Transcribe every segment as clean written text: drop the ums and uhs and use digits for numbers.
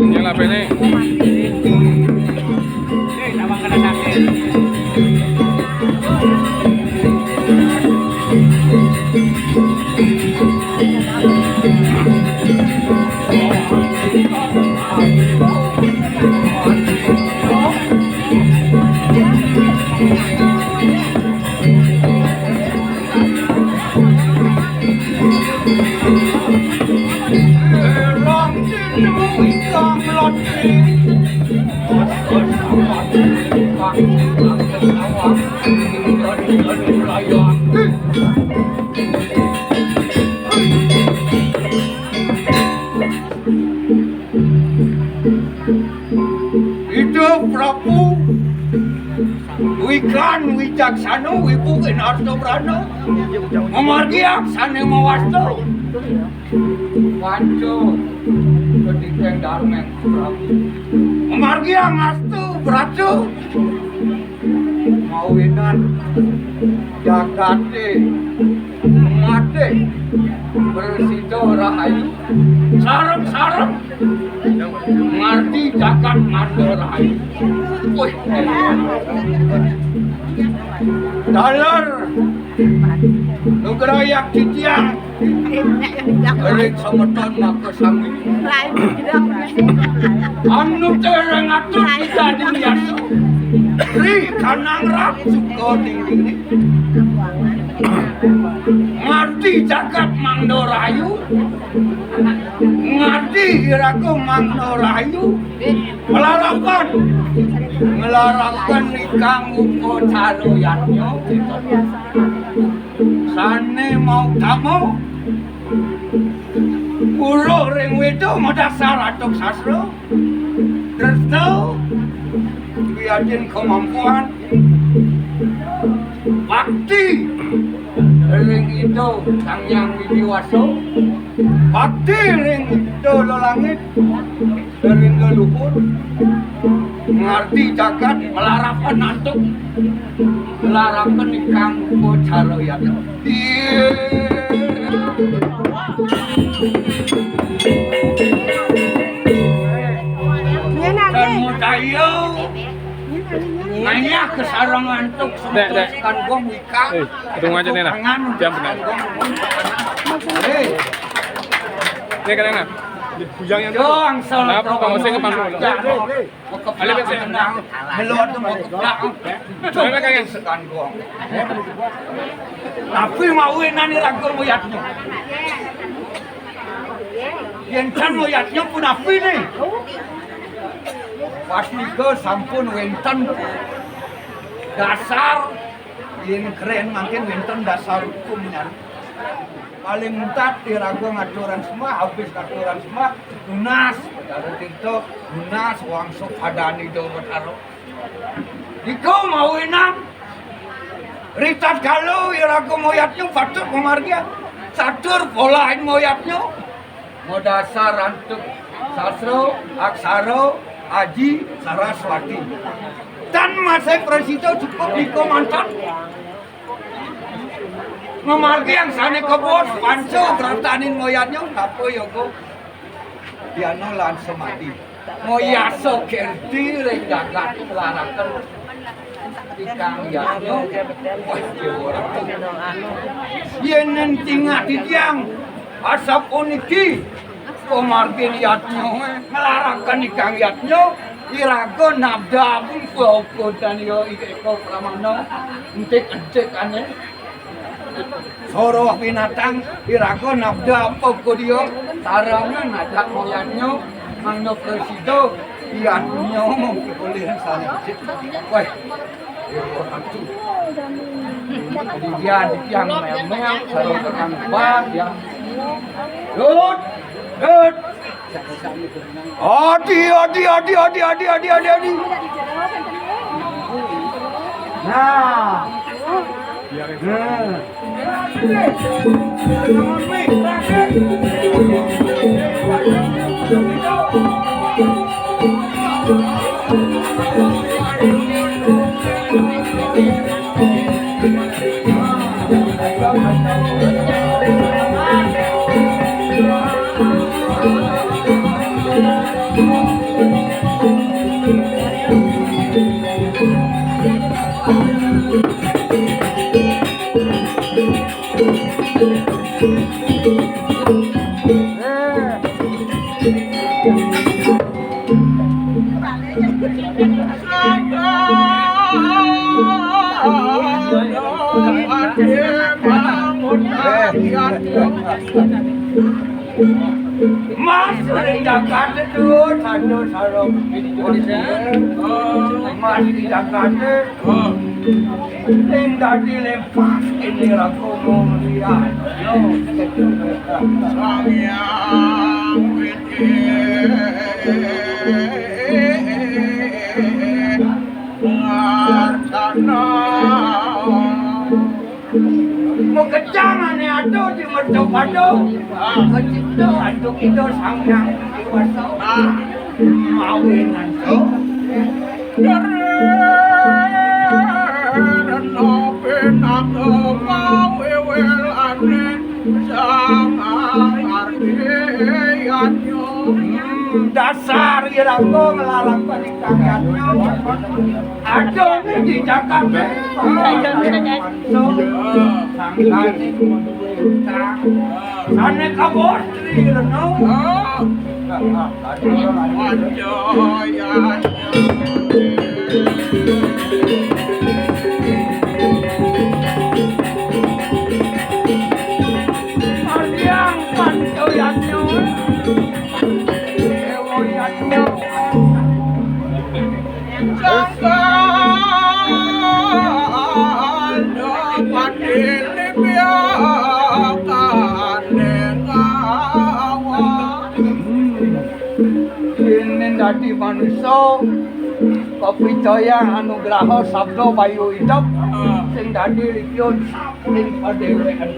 Yang apa ini? Hidup Prabu Wikan Wijaksana Wibu Enarto Brana Memargi aksane mawasto Wanco Kedikeng Darmeng Prabu Memargi angastu Brajo Mawinan Jagate Mate Bersido Rahayu Sarang-sarang Ngarti jagat mando rahayu Wih Dalar Nugrayak titiang Erik sametan maka sami Anu tereng atur kita diliasu Ri kanang rak suko dingding Ngarti jagat mando rahayu Ngarti iraku mangno rahayu Melarakan ikang upo calo yatnyo Sane mau kamu Ulo ring wedo modasar atok sasro Resto Biadin kemampuan Bakti ring itu sang yang widiwaso Bakti ring itu lolangit ring leluhur Ngerti jagat melarapan antuk Melarapan ikang bocaro ya Dan mudayo Nanya ke sarang antuk Sebutan gong wika Tunggu aja nih lah Jam benar Ini kadang lah Bujang yang doang salah Kenapa kamu saya ke panggung dulu? Ale ben saya menang melot mau ke belakang. Coba kalian sekan gong. Tapi mau nani ragor moyatnya. Yang kan moyatnya pun api nih. Pasti ke sampun wenten dasar yang keren makin wenten dasar hukumnya. Paling entat diragu ngaturan semua, habis ngaturan semua, lunas, dari itu lunas, uang sok adani jauh bertaruh. Iko mau enam, ritat kalau iragu moyatnya patut memargia, satur polain moyatnya, mau dasar antuk sasro, aksaro, aji, saraswati. Dan masa presiden cukup iko mantan. Memargi yang sana ke bos, panco, bertanin moyatnya, apa yoko? Diano langsung mati. Moyaso kerti, rejagat, larakan. Ikang yatnya, wah, orang tuh. Yenen tinggal di tiang, asap uniki. Pemargi yatnya, melarakan ikang yatnya. Irago nabda pun kau dan yo iko pramano, entek aneh. Soroh binatang irago nabda poko dia sarangan ada moyangnya mangno presido iannya boleh sana weh hantu dia yang mel sarung tekan bang yang lut adi nah Mas di Jakarta tuh satu sarung Mas di Jakarta Linda dilepas ini aku mau melihat mau kejangan ya aduh di merdu aduh kecil aduh itu sangang dewasa mawinan tuh dasar iraku ngelarang pernikahannya aduh di Jakarta sana kabur Dadi manusia kepercayaan anugerah sabdo bayu hidup sing dadi liyon ing padewean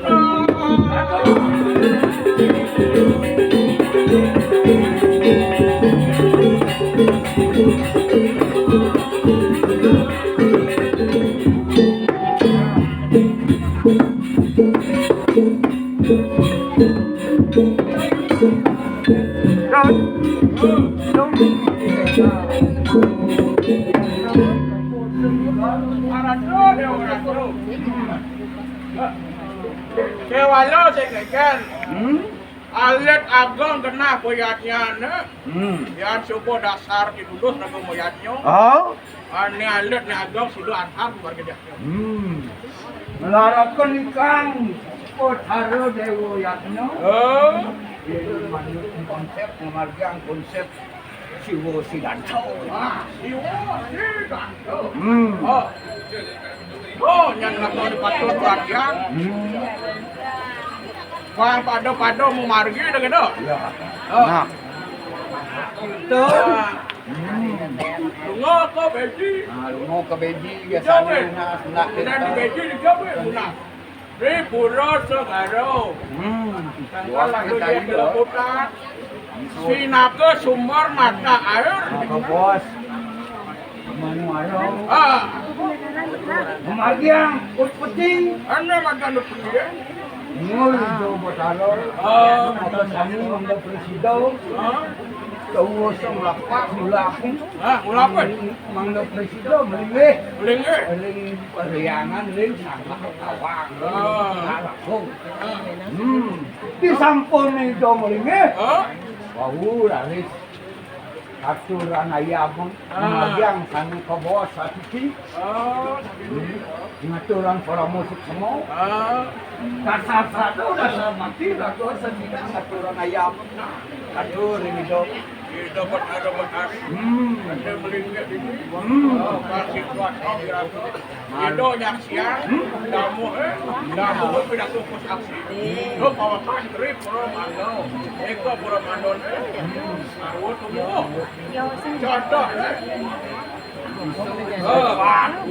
Kewalo sekekan. Alet agong kena boyatnya ne. Yang suku dasar didudus naga boyatnya. Oh, Ane alet ne agong sido antam warga dia. melarakan ikan potaro dewo yatno. Oh, Ini konsep memargang konsep siwo sidanto. siwo sidanto. Oh, yang ngapa dipatut warga. Wah, pado mau margi dah kena. Ya. Oh. Nah, itu. Lungo ko beji. Lungo ke beji biasanya nak Dan di beji di jabe lunas. Di pura segaro. Tanggal lagu dia kelebutan. Sinake sumber mata air. Maka bos. Manu ayo. Memargiang putih. Anda makan putih. Ngul itu botalo. Maka samu mangga presiden. Tahu lapak mula aku. Mula apa? Mangga presiden melingih. Melingih. Meling periangan ling sama kawang. Langsung. Di sampun itu melingih. Bau laris. Aturan ayam, yang sana ke bawah satu ti, aturan para musik semua, dasar satu dasar mati, dasar setidak aturan ayam, atur ini dok. Dapat hari. Ada melingkar ini. Kasih kuat kira. Itu yang siang. Damu pindah fokus aksi. Lo kawasan trip Puromando. Eko Puromando. Aku tunggu. Contoh.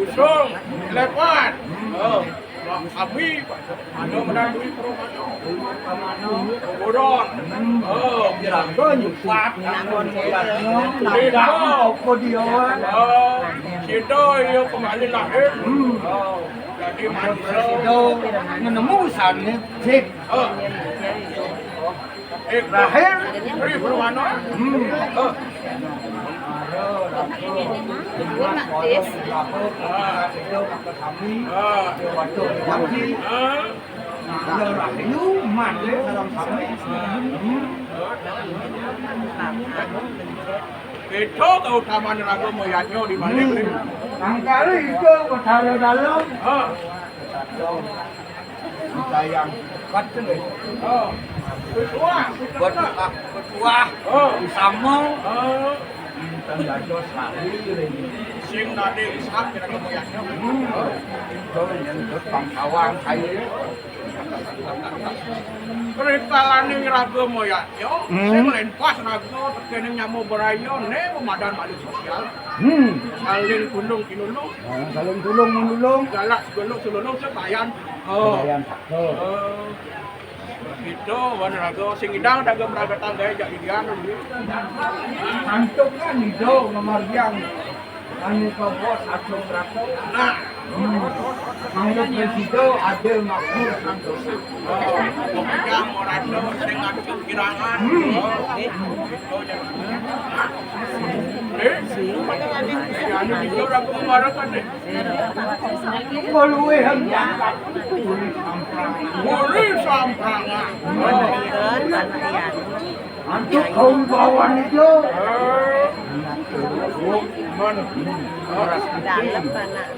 Usung lepas. Kami ada menandui Puromando. Boron. Kira nyupat, tidak mau kodion. Kita yang kembali lahir. jadi Presiden mandro. menemu sana cek Terakhir, beri permana. Itu keutamaan raga moyatnya di mana ini? Angkali itu bertaruh dalam sayang kacang bertuah sama tanda sari sing nade ishak raga moyatnya. itu yang pangkawang saya Perikalan yang raga moyatnya, sing lenpas raga tekening nyamu berayo ne pemadan balik sosial. Saling gunung kinulung, saling tulung menulung galak segulung sululung sebayan. yang satu Itu wan raga sing idang daga meraga tangga jak idian. Santuk kan itu nomor yang anu ke bos atau berapa? Nah, Manggil presiden ada makmur santosa. yang orang itu sing adu kirangan. Anu itu raga marakan deh. Kalau yang jangkat tulis samprangan. Boleh samprangan. Antuk kaum bawan itu.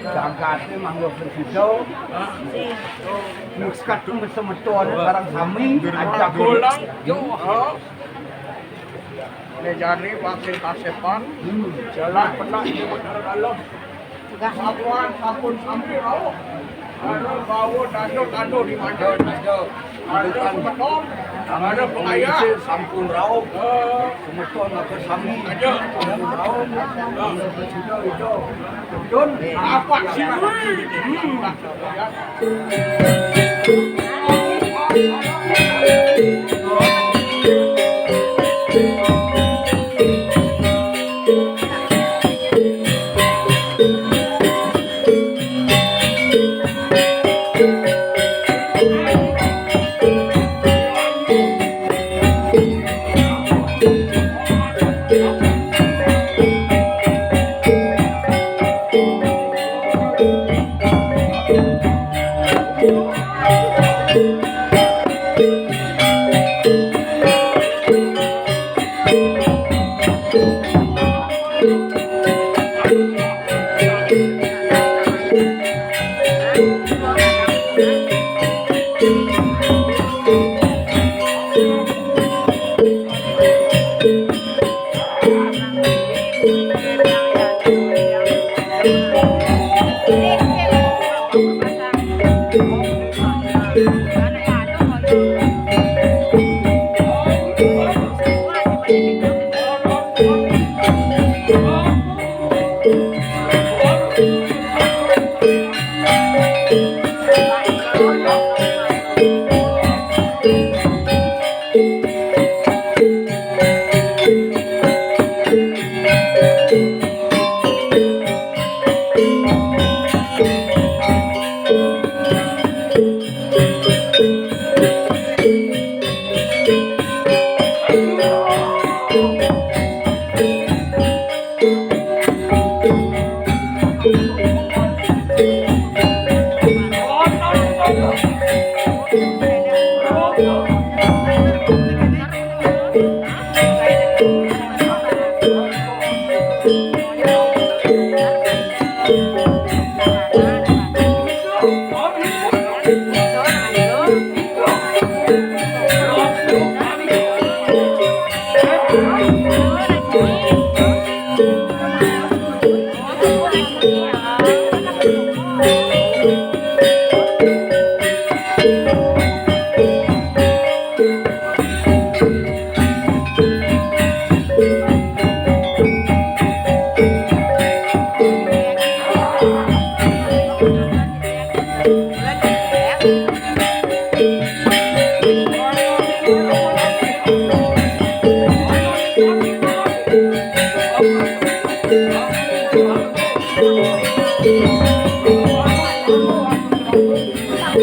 Jangkatnya manggil presiden. Muskat itu semeton barang kami. Ajak Pulang, Nejani vaksin kasepan, jalan pernah di dalam. Sapuan, sapun sampai rauh. Ada bau dado di mana? Ada beton, ada pengayah. Sampun raup. Semeton apa sami. Ada. Sampun raup. Manggil presiden itu. Betul. Apa sih?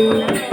Thank you.